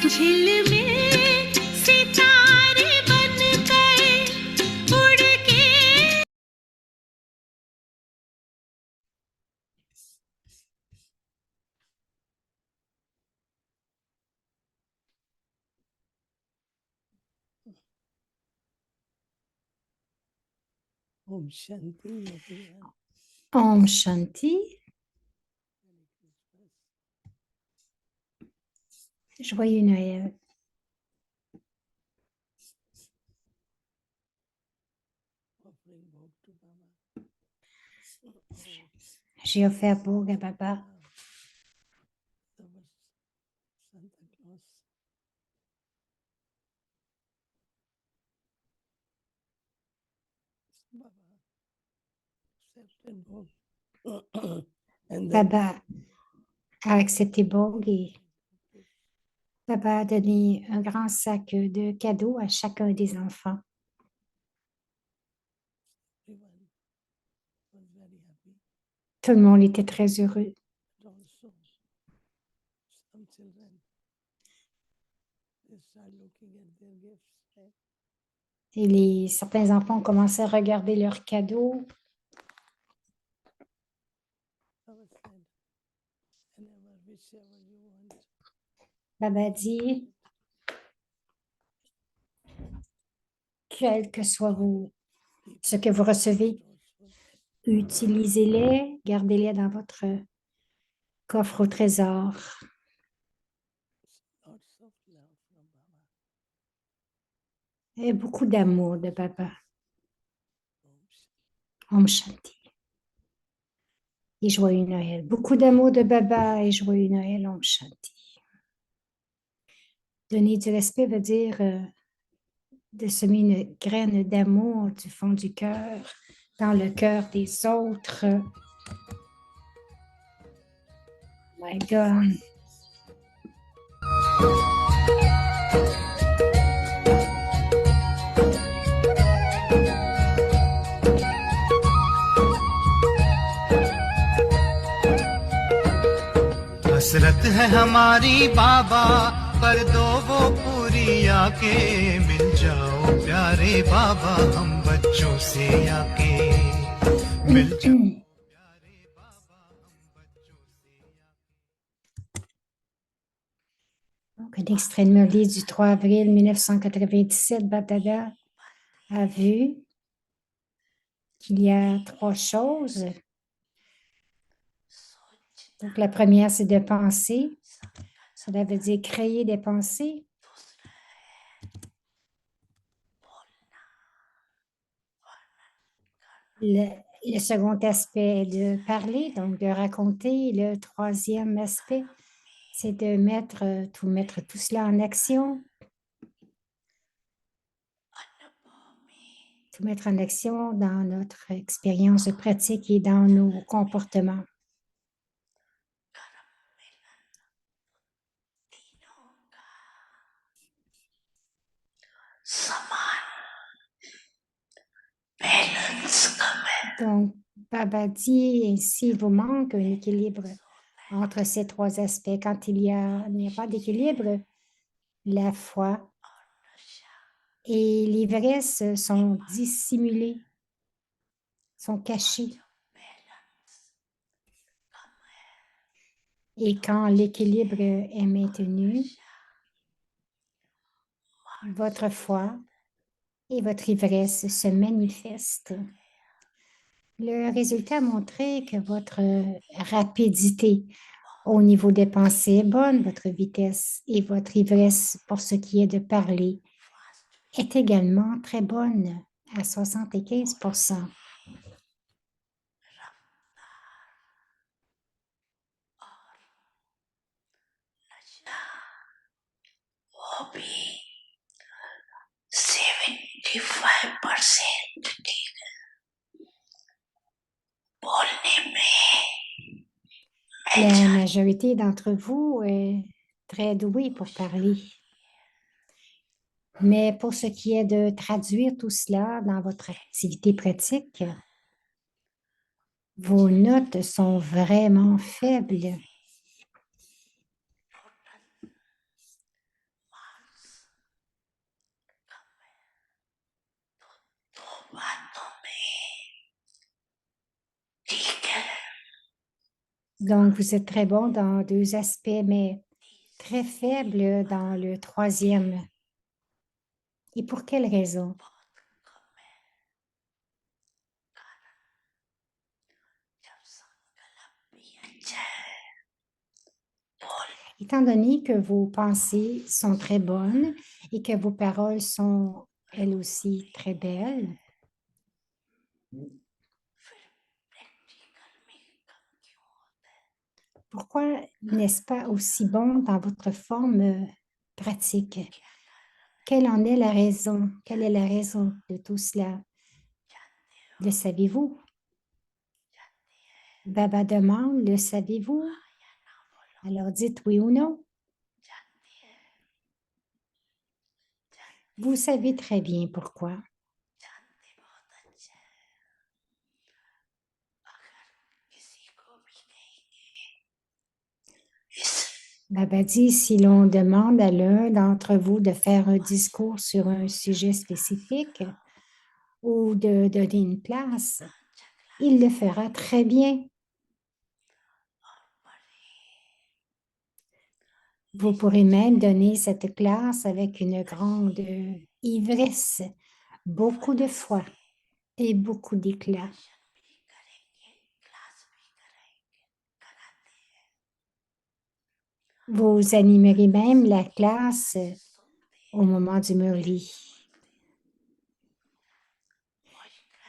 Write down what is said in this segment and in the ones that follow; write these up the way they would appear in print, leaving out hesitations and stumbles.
झिलमिल सितारे बनकर उड़ के Om Shanti, everyone. Om Shanti. Joyeux Noël. Offering Bhog to Baba. J'ai offert Bhog à Baba. That was Santa Claus. Baba accepted Bhog. And then Baba a accepté Bhog et Baba a donné un grand sac de cadeaux à chacun des enfants. everyone was very happy. Tout le monde était très heureux. But also, some children, they start looking at their gifts. Right? Et certains enfants ont commencé à regarder leurs cadeaux. Baba said, whenever, whichever you want, Baba dit, quel que soit ce que vous recevez, utilisez-les, gardez-les dans votre coffre au trésor. lots of love from Baba. Et beaucoup d'amour de Baba. Om Shanti. Om Shanti. Et joyeux Noël. Beaucoup d'amour de Baba et joyeux Noël, Om Shanti. Donner du respect veut dire de semer une graine d'amour du fond du cœur, dans le cœur des autres. My God. हसरत है हमारी बाबा कर दो वो पूरी आके मिल जाओ प्यारे बाबा हम बच्चों से आके मिल जाओ प्यारे बाबा हम बच्चों से आके. Donc, un extrait de Merli du 3 avril 1997, Baba a vu qu'il y a trois choses. Donc, la première, c'est de penser. Cela veut dire créer des pensées. Le second aspect est de parler, donc de raconter. Le troisième aspect, c'est de mettre tout cela en action. Tout mettre en action dans notre expérience pratique et dans nos comportements. Donc, Baba dit, ainsi il vous manque un équilibre entre ces trois aspects. Quand il n'y a pas d'équilibre, la foi et l'ivresse sont dissimulées, sont cachées. Et quand l'équilibre est maintenu, votre foi et votre ivresse se manifestent. Le résultat a montré que votre rapidité au niveau des pensées est bonne, votre vitesse et votre ivresse pour ce qui est de parler est également très bonne à 75%. La majorité d'entre vous est très douée pour parler. Mais pour ce qui est de traduire tout cela dans votre activité pratique, vos notes sont vraiment faibles. Donc, vous êtes très bon dans deux aspects, mais très faible dans le troisième. Et pour quelle raison? Étant donné que vos pensées sont très bonnes et que vos paroles sont elles aussi très belles, pourquoi n'est-ce pas aussi bon dans votre forme pratique? Quelle en est la raison? Quelle est la raison de tout cela? Le savez-vous? Baba demande, le savez-vous? Alors dites oui ou non. Vous savez très bien pourquoi. Baba dit, si l'on demande à l'un d'entre vous de faire un discours sur un sujet spécifique ou de donner une place, il le fera très bien. Vous pourrez même donner cette classe avec une grande ivresse, beaucoup de foi et beaucoup d'éclat. Vous animerez même la classe au moment du Murli.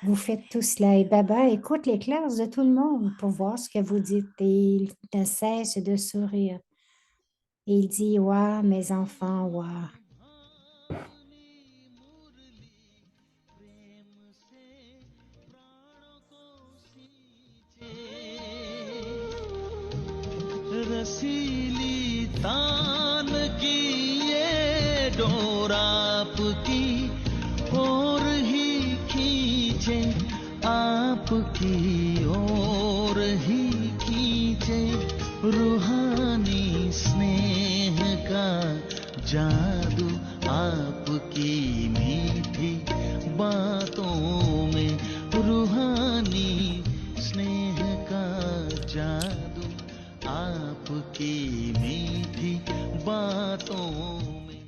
Vous faites tout cela et Baba écoute les classes de tout le monde pour voir ce que vous dites et il ne cesse de sourire. Et il dit, ouah, mes enfants, ouah. रसीली तान की ये डोर आपकी और ही खींचे, आपकी और ही खींचे, रूहानी स्नेह का जादू आपकी मीठी बातों में, रूहानी स्नेह का जादू आपकी मीठी बातों में.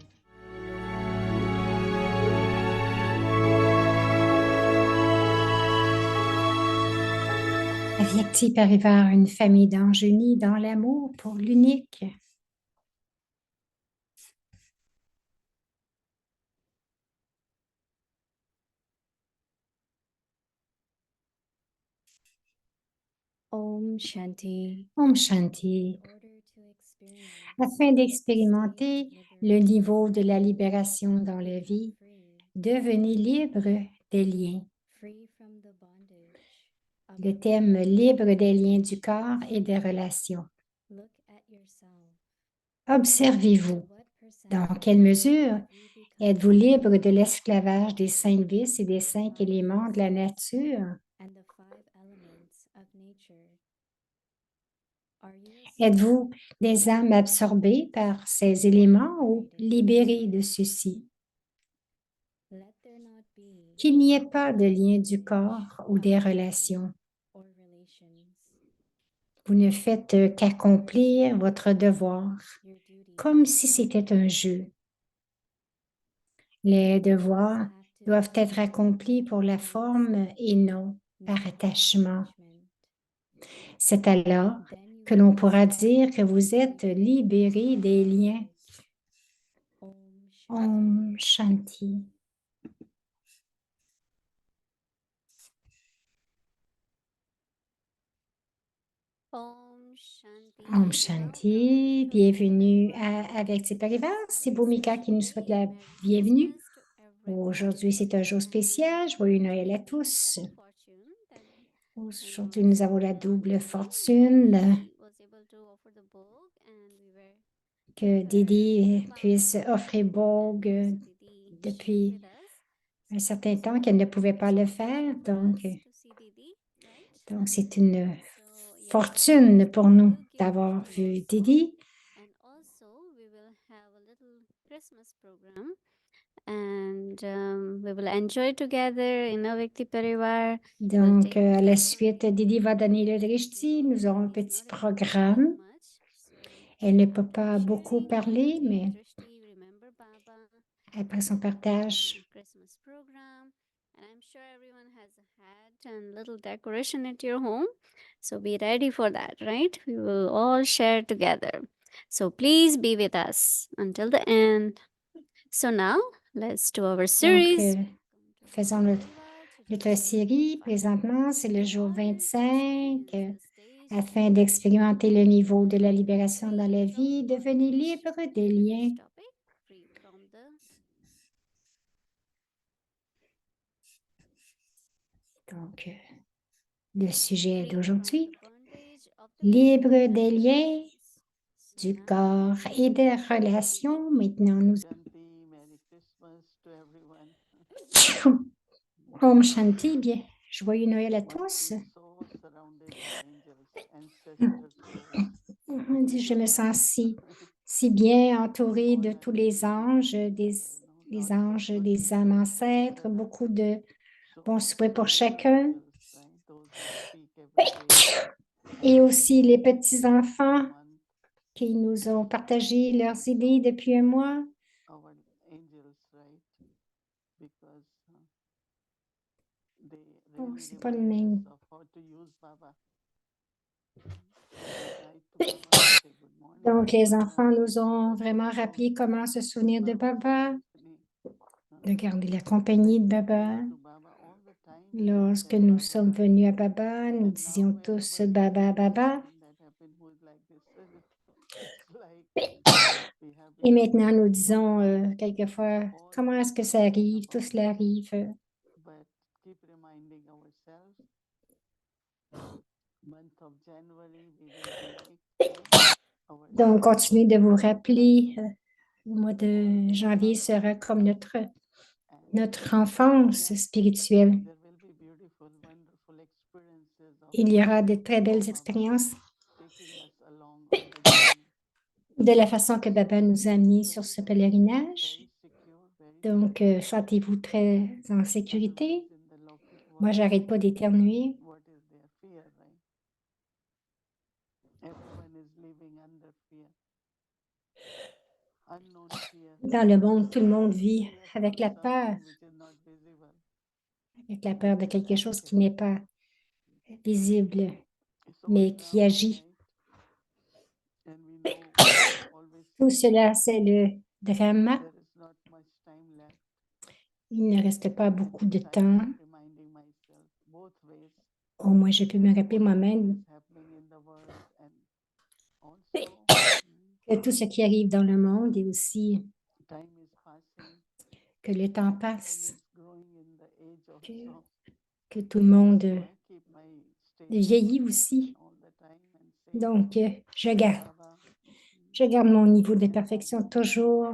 Aviez-il arrivé à une famille d'anges unis dans l'amour pour l'unique? Om Shanti. Om Shanti. Afin d'expérimenter le niveau de la libération dans la vie, devenez libre des liens. Le thème libre des liens du corps et des relations. Observez-vous. Dans quelle mesure êtes-vous libre de l'esclavage des 5 vices et des 5 éléments de la nature? Êtes-vous des âmes absorbées par ces éléments ou libérées de ceux-ci? Qu'il n'y ait pas de lien du corps ou des relations. Vous ne faites qu'accomplir votre devoir, comme si c'était un jeu. Les devoirs doivent être accomplis pour la forme et non par attachement. C'est alors que l'on pourra dire que vous êtes libéré des liens. Om Shanti. Om Shanti, bienvenue avec Tes Parivas. C'est Bhumika qui nous souhaite la bienvenue. Aujourd'hui, c'est un jour spécial. Joyeux Noël à tous. Aujourd'hui, nous avons la double fortune que Didi puisse offrir Bogue depuis un certain temps qu'elle ne pouvait pas le faire. Donc c'est une fortune pour nous d'avoir vu Didi. and we will enjoy together in Vikti Parivar. Donc, à la suite, Didi va donner le drishti. Nous aurons un petit programme. Elle ne peut pas beaucoup parler, mais après son partage, Christmas program, and I'm sure everyone has a hat and little decoration at your home. So be ready for that, right? We will all share together. So please be with us until the end. So now let's do our donc, series. faisons notre série. Présentement, c'est le jour 25. Afin d'expérimenter le niveau de la libération dans la vie, devenez libre des liens. Donc, le sujet d'aujourd'hui, libre des liens du corps et des relations. Maintenant, nous... Om Shanti, bien, joyeux Noël à tous. Je me sens si bien entourée de tous les anges, les anges, des âmes ancêtres, beaucoup de bons souhaits pour chacun. Et aussi les petits-enfants qui nous ont partagé leurs idées depuis un mois. Oh, c'est pas le même. Donc, les enfants nous ont vraiment rappelé comment se souvenir de Baba, de garder la compagnie de Baba. Lorsque nous sommes venus à Baba, nous disions tous Baba, Baba. Et maintenant, nous disons quelquefois, comment est-ce que ça arrive? Tout cela arrive. Donc, continuez de vous rappeler, le mois de janvier sera comme notre enfance spirituelle. Il y aura de très belles expériences de la façon que Baba nous a mis sur ce pèlerinage. Donc, sentez-vous très en sécurité. Moi, j'arrête pas d'éternuer. Dans le monde, tout le monde vit avec la peur de quelque chose qui n'est pas visible, mais qui agit. Tout cela, c'est le drama. Il ne reste pas beaucoup de temps. Au moins, je peux me rappeler moi-même que tout ce qui arrive dans le monde et aussi que le temps passe, que tout le monde vieillit aussi. Donc, je garde mon niveau de perfection toujours.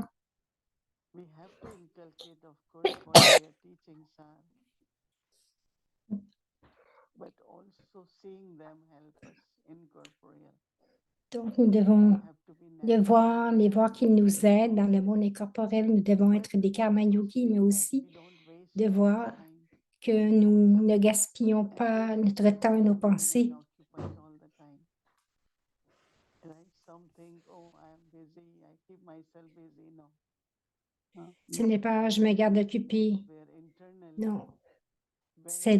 Donc, nous devons les voir qu'ils nous aident dans le monde incorporel. Nous devons être des karma yogis, mais aussi de voir que nous ne gaspillons pas notre temps et nos pensées. Ce n'est pas « je me garde occupée ». Non, c'est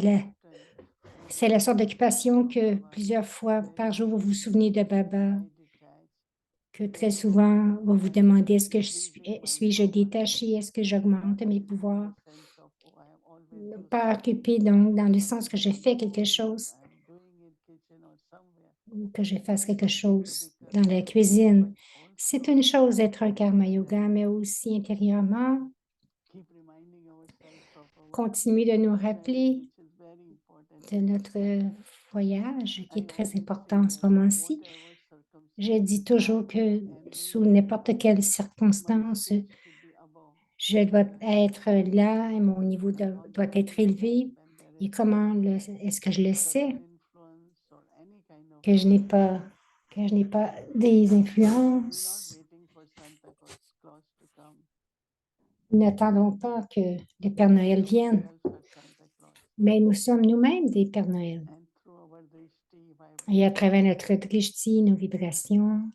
la sorte d'occupation que plusieurs fois par jour, vous vous souvenez de Baba, que très souvent, vous vous demandez est-ce que suis-je détachée, est-ce que j'augmente mes pouvoirs? Pas occupée, donc, dans le sens que je fais quelque chose, ou que je fasse quelque chose dans la cuisine. C'est une chose d'être un karma yoga, mais aussi intérieurement, continuer de nous rappeler de notre voyage qui est très important en ce moment-ci. Je dis toujours que sous n'importe quelle circonstance, je dois être là et mon niveau doit être élevé. Et comment est-ce que je le sais? Que je n'ai pas des influences. Nous n'attendons pas que le Père Noël vienne, mais nous sommes nous-mêmes des Pères Noël. Et à travers notre drishti, nos vibrations,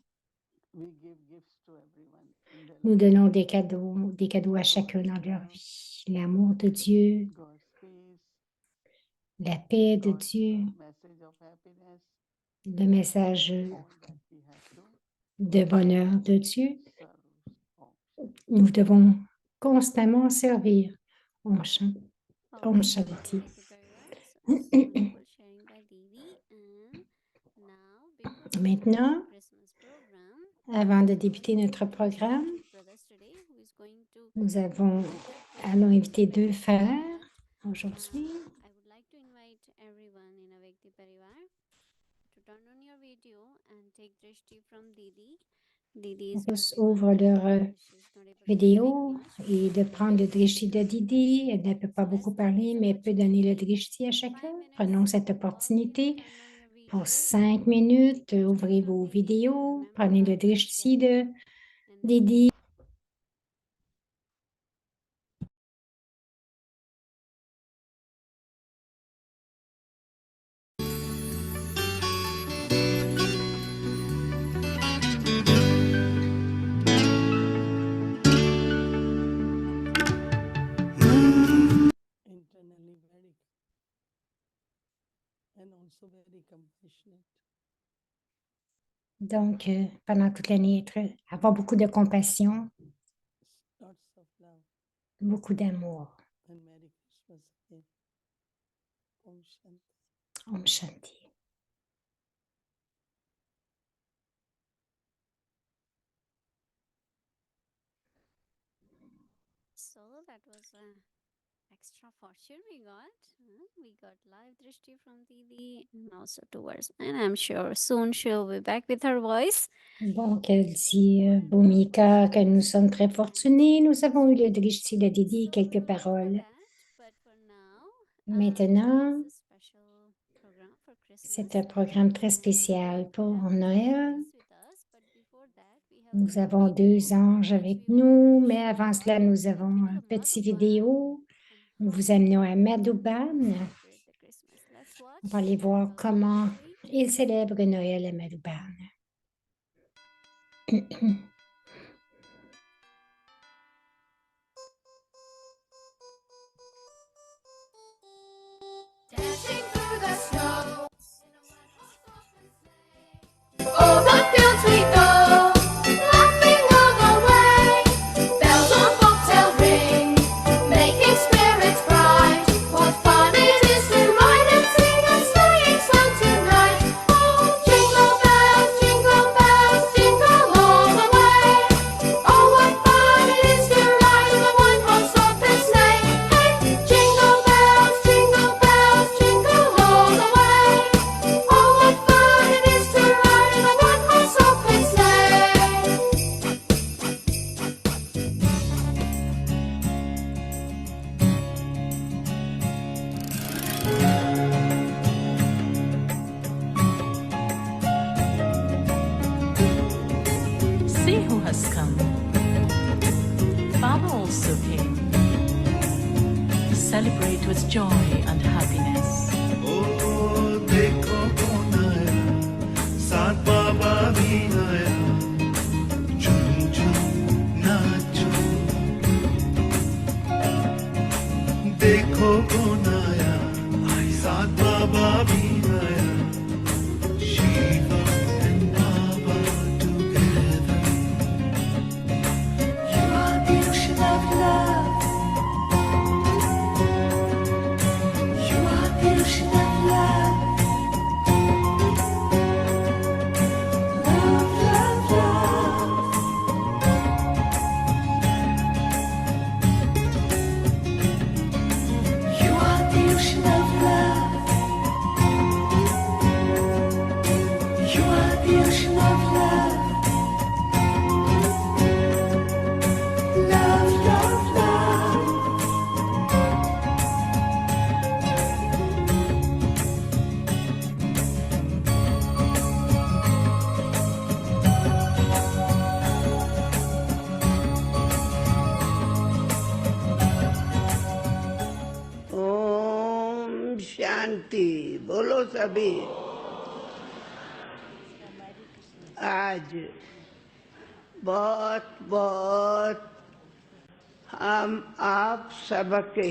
nous donnons des cadeaux à chacun dans leur vie. L'amour de Dieu, la paix de Dieu, le message de bonheur de Dieu. Nous devons constamment servir. Om Shanti. Om Shanti. Maintenant, avant de débuter notre programme, nous allons inviter deux frères aujourd'hui. Tous ouvrent leur vidéo et de prendre le drishti de Didi. Elle ne peut pas beaucoup parler, mais elle peut donner le drishti à chacun. Prenons cette opportunité pour 5 minutes. Ouvrez vos vidéos, prenez le drishti de Didi. Internally very and also very compassionate. Donc, pendant toute l'année, avoir beaucoup de compassion, Lots of love beaucoup d'amour. and Merry Christmas again. Om Shanti. Om Shanti. So that was extra fortune we got. We got live drishti from Didi and also towards. And I'm sure soon she'll be back with her voice. Donc, elle dit, Bhumika, que nous sommes très fortunés. Nous avons eu le drishti de Didi, quelques paroles. Maintenant, c'est un programme très spécial pour Noël. Nous avons 2 anges avec nous, mais avant cela, nous avons un petit vidéo. Nous vous amenons à Madhuban. On va aller voir comment ils célèbrent Noël à Madhuban. Dashing through the snow. O'er the fields we go, laughing all the way. Bells on bobtail ring, making spirits bright. What fun it is to ride and sing a sleighing song tonight. Oh, jingle bells, jingle all the way. Oh, what fun it is to ride in a one-horse open sleigh. Hey, jingle bells, jingle all the way. Oh, what fun it is to ride in a one-horse open sleigh. See who has come. Baba also came. Celebrate with joy and happiness. ओ देखो कौन आया साथ बाबा भी आया झूम झूम नाचो देखो कौन आया साथ बाबा भी आया Shiva and Baba together You are the ocean of love. You are the ocean शांति बोलो सभी आज बहुत बहुत हम आप सबके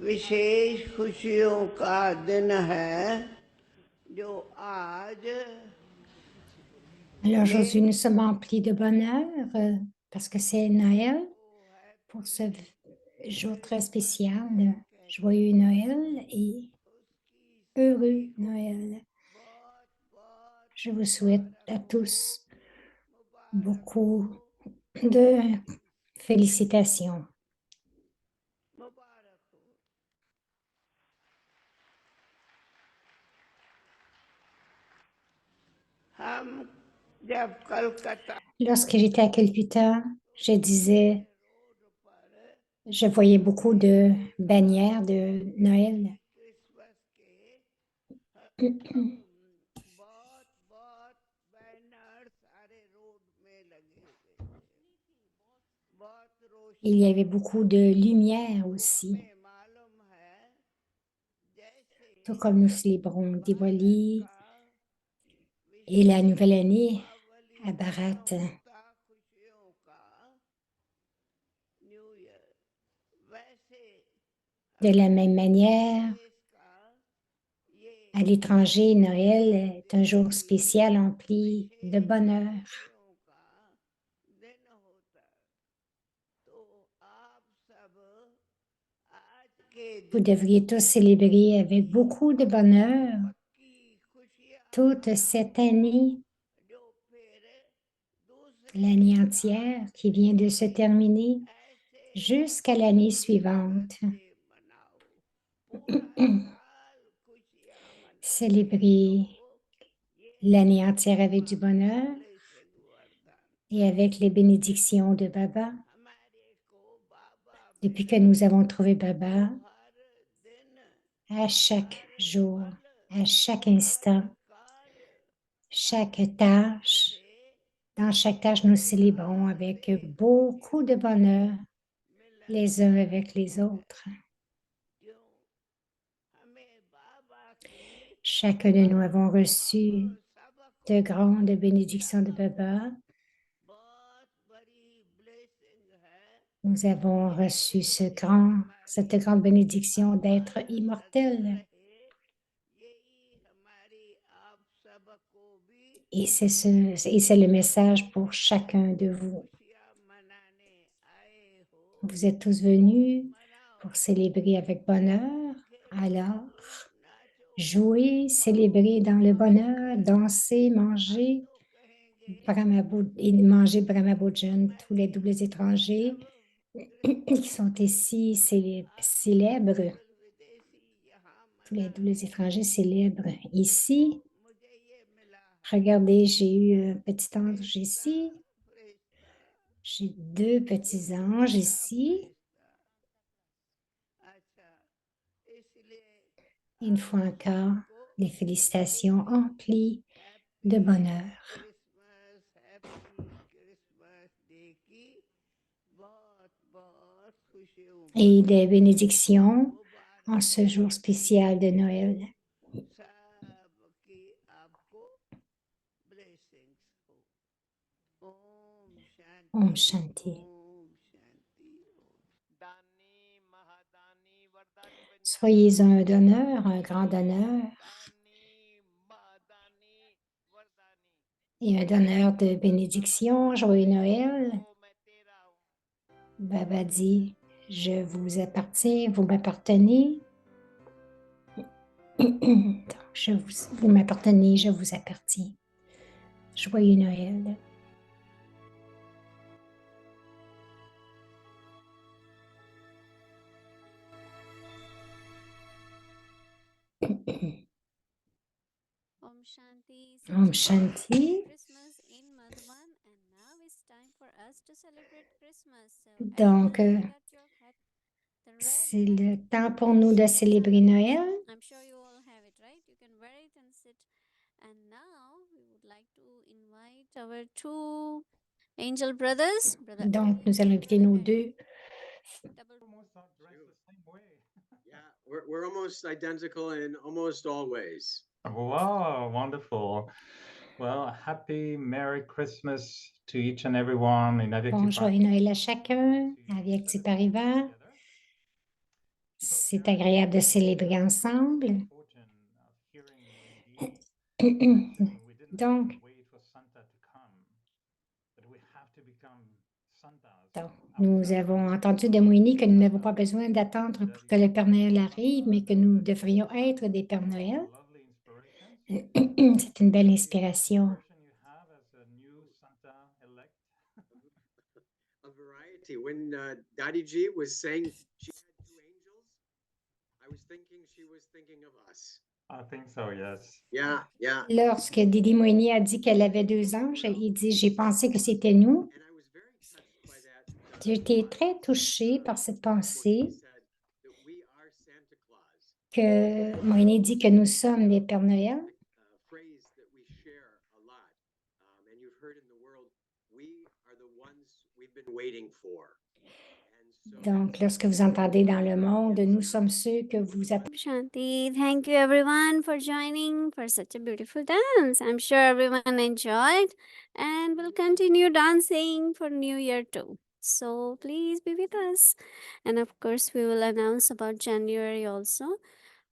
विशेष खुशियों का दिन है जो आज Alors aujourd'hui, nous sommes emplis de bonheur parce que c'est Noël pour ce jour très spécial. Joyeux Noël et heureux Noël. Je vous souhaite à tous beaucoup de félicitations. मुबारक हो। हम जब Calcutta Lorsque j'étais à Calcutta, je disais, je voyais beaucoup de bannières de Noël. Christmas के बहुत बहुत बैनर सारे रोड में लगे हुए थे बहुत रोशनी Il y avait beaucoup de lumière aussi. में मालूम है जैसे Tout comme nous célébrons Diwali का et la nouvelle année Deepawali à Bharat. होता खुशियों का न्यू ईयर वैसे De la même manière, देश का ये à l'étranger, Noël est un jour spécial empli de bonheur. खुशियों का दिन होता है तो आप सब आज के Vous दिन devriez tous célébrer avec beaucoup de bonheur की खुशियाँ toute cette année, जो फिर दूसरे l'année entière qui vient de se terminer, ऐसे jusqu'à l'année suivante. से मनाओ पूरा साल खुशियाँ मनाओ Célébrer l'année entière avec du bonheur blessing वरदान et avec les bénédictions de Baba. हमारे को बाबा Depuis que nous avons trouvé Baba, हर दिन à chaque jour, à chaque instant, काल chaque tâche, dans chaque tâche, nous célébrons avec beaucoup de bonheur les uns avec les autres. क्यों हमें बाबा की Chacun de nous avons reçu सबक de grandes bénédictions de Baba. बहुत बड़ी ब्लेसिंग है Nous avons reçu cette grande bénédiction d'être immortels. रहे यही हमारी आप सबको भी Et c'est le message pour chacun de vous. खुशियाँ मनाने आए हो Vous êtes tous venus मनाओ pour célébrer avec bonheur. Alors, नाचो jouer, célébrer dans le bonheur, danser, manger, तो कहेंगे et manger Brahma Bhojan, tous les doubles étrangers qui sont ici célèbres, विदेशी यहाँ tous les doubles étrangers célèbres ici. मुझे ये मिला Regardez, j'ai eu un petit ange ici, फरिश्ता j'ai deux petits anges ici. अच्छा इसलिए Une fois encore, les félicitations emplies de bonheur Christmas happy Christmas day की बहुत बहुत खुशियों et des bénédictions मुबारक en ce jour spécial de Noël. सबकी आपको ब्लेसिंग्स हो ओम Shanti Om Shanti. Om शांति दानी महादानी वरदानी बन Soyez un donneur, un grand donneur दानी महादानी वरदानी et un donneur de bénédictions. Joyeux Noël. ओ मैं तेरा हूँ Baba dit, je vous appartiens, vous m'appartenez. Donc, vous m'appartenez, je vous appartiens. Joyeux Noël. Om Shanti. Om Shanti. Christmas in Madhuban, and now it's time for us to celebrate Christmas. So Donc, everyone that you have had the red c'est hat, le temps pour nous de célébrer Noël. I'm sure you all have it, right? You can wear it and sit. And now we would like to invite our two angel brothers. Brother Donc, nous allons inviter nos deux double we're almost identical in almost all ways. Wow, wonderful. Well, happy Merry Christmas to each and everyone in Avec Bon, Tu joyeux Paribas. Noël à chacun avec Tu Paribas. C'est agréable de célébrer ensemble. Donc, nous avons entendu de Moïni que nous n'avons pas besoin d'attendre pour que le Père Noël arrive, mais que nous devrions être des Pères Noël. C'est une belle inspiration. A variety. When Daddy G was saying she had two angels, I was thinking she was thinking of us. I think so, yes. Yeah, yeah. Lorsque Didi Moïni a dit qu'elle avait 2 anges, il dit, j'ai pensé que c'était nous. And I was very touched by that. J'étais très touchée par cette pensée He said that we are Santa Claus. que Moïni dit que nous sommes les Pères Noël. Phrase that we share a lot. And you've heard in the world, we are the ones we've been waiting for. Donc, lorsque vous entendez dans le monde, nous sommes ceux que vous attendez. Shanti, thank you everyone for joining for such a beautiful dance. I'm sure everyone enjoyed and will continue dancing for New Year too. So please be with us. And of course, we will announce about January also,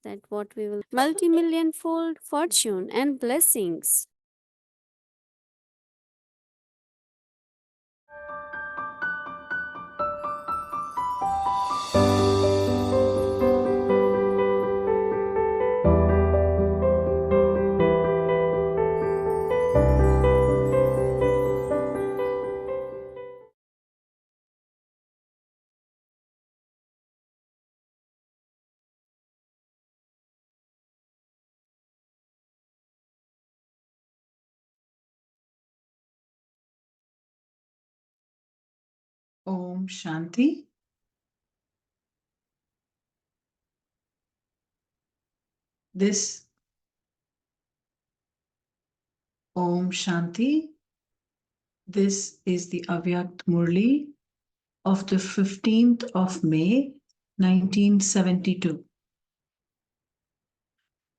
that what we will multi-million fold fortune and blessings. Om Shanti. This Om Shanti. This is the Avyakt Murli of the 15th of May, 1972.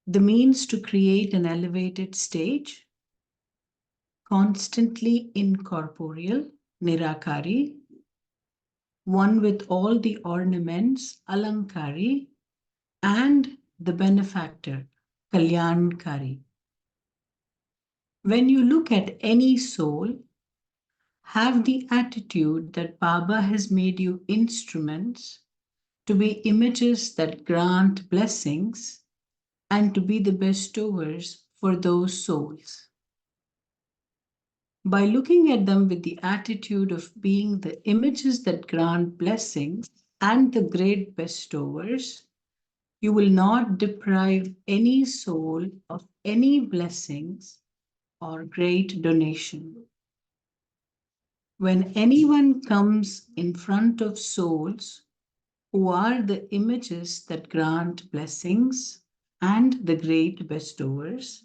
The means to create an elevated stage, constantly incorporeal, Nirakari, one with all the ornaments, Alankari, and the benefactor, Kalyankari. When you look at any soul, have the attitude that Baba has made you instruments to be images that grant blessings and to be the bestowers for those souls. By looking at them with the attitude of being the images that grant blessings and the great bestowers, you will not deprive any soul of any blessings or great donation. When anyone comes in front of souls who are the images that grant blessings and the great bestowers,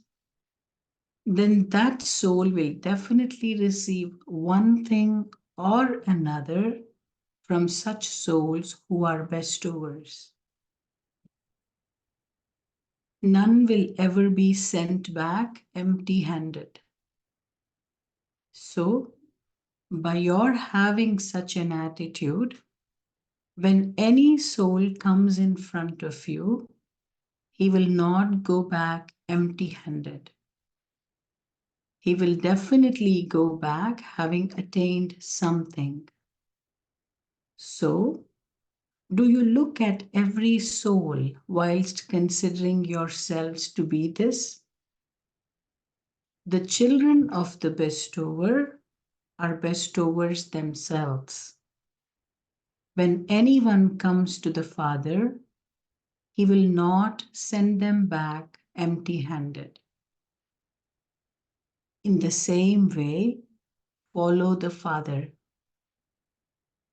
then that soul will definitely receive one thing or another from such souls who are bestowers. None will ever be sent back empty-handed. So, by your having such an attitude, when any soul comes in front of you, he will not go back empty-handed. He will definitely go back having attained something. So, do you look at every soul whilst considering yourselves to be this? The children of the bestower are bestowers themselves. When anyone comes to the Father, he will not send them back empty-handed. In the same way, follow the Father.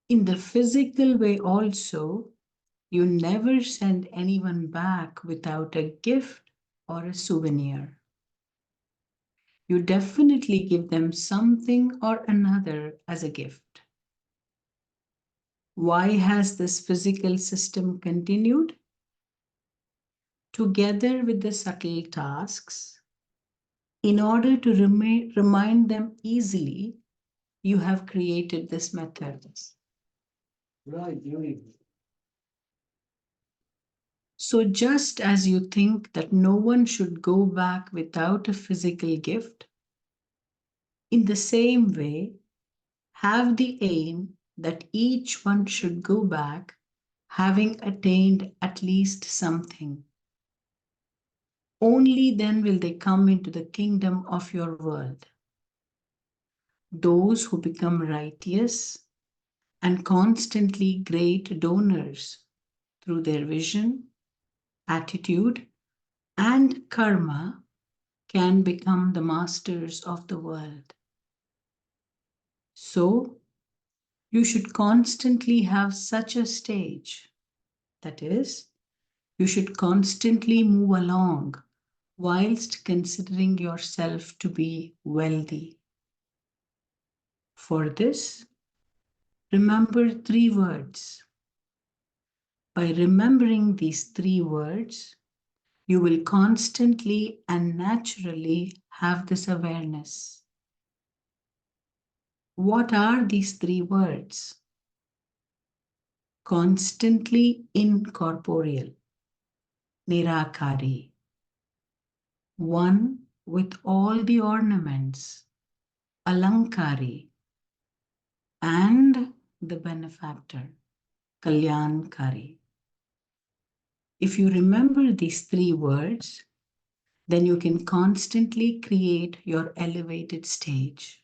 In the physical way also, you never send anyone back without a gift or a souvenir. You definitely give them something or another as a gift. Why has this physical system continued? together with the subtle tasks. In order to remind them easily, you have created this method. So just as you think that no one should go back without a physical gift, in the same way, have the aim that each one should go back having attained at least something. Only then will they come into the kingdom of your world. Those who become righteous and constantly great donors through their vision, attitude, and karma can become the masters of the world. So, you should constantly have such a stage. That is, you should constantly move along whilst considering yourself to be wealthy. For this, remember 3 words. By remembering these 3 words, you will constantly and naturally have this awareness. What are these 3 words? Constantly incorporeal, Nirakari. One with all the ornaments, Alankari. And the benefactor, Kalyankari. If you remember these 3 words, then you can constantly create your elevated stage.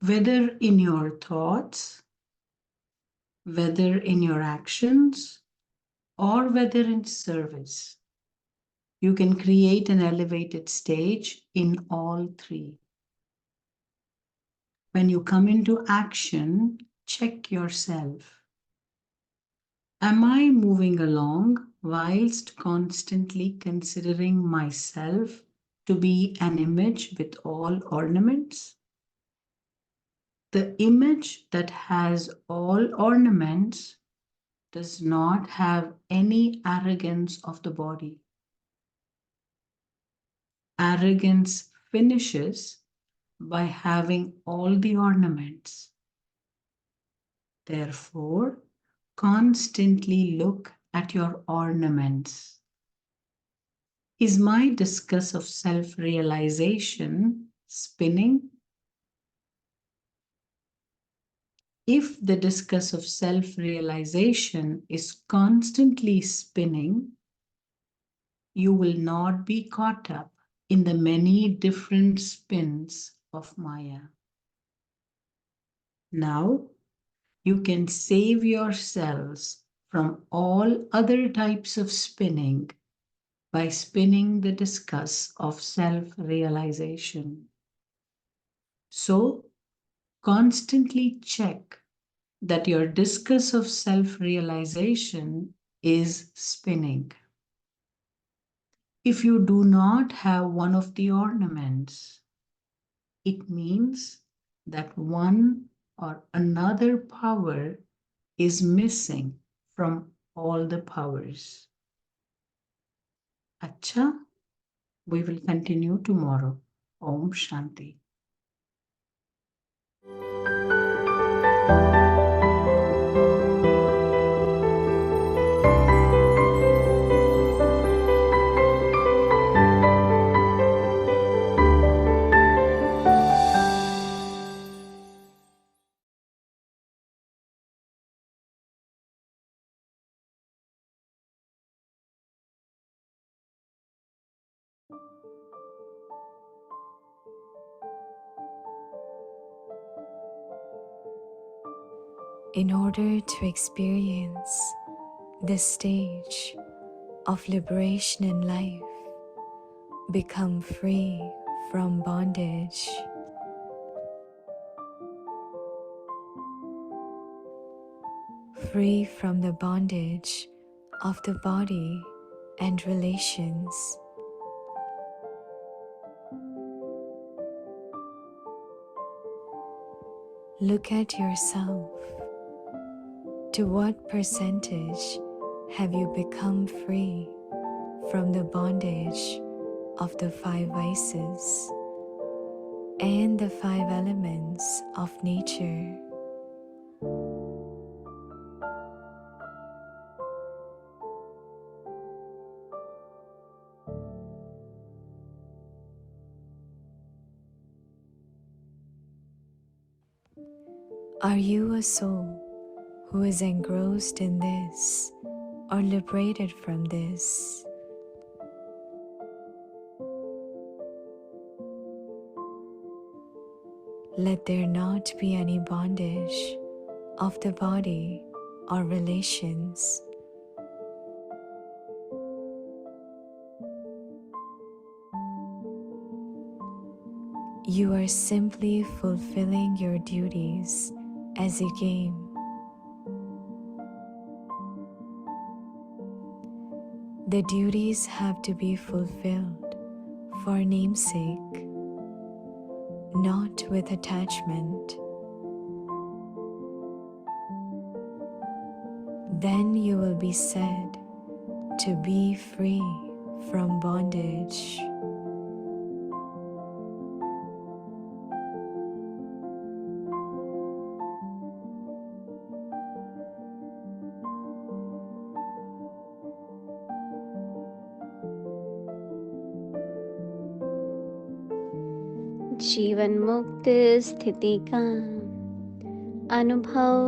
Whether in your thoughts, whether in your actions, or whether in service, you can create an elevated stage in all 3. When you come into action, check yourself. Am I moving along whilst constantly considering myself to be an image with all ornaments? The image that has all ornaments does not have any arrogance of the body. Arrogance finishes by having all the ornaments. Therefore, constantly look at your ornaments. Is my discus of self-realization spinning? If the discus of self-realization is constantly spinning, you will not be caught up in the many different spins of Maya. Now, you can save yourselves from all other types of spinning by spinning the discus of self-realization. So, constantly check that your discus of self-realization is spinning. If you do not have one of the ornaments, it means that one or another power is missing from all the powers. Acha, we will continue tomorrow. Om Shanti. In order to experience this stage of liberation in life, become free from bondage. Free from the bondage of the body and relations. Look at yourself. To what percentage have you become free from the bondage of the 5 vices and the 5 elements of nature. Are you a soul who is engrossed in this or liberated from this? Let there not be any bondage of the body or relations. You are simply fulfilling your duties as a game. The duties have to be fulfilled for namesake, not with attachment. Then you will be said to be free from bondage. जीवन मुक्त स्थिति का अनुभव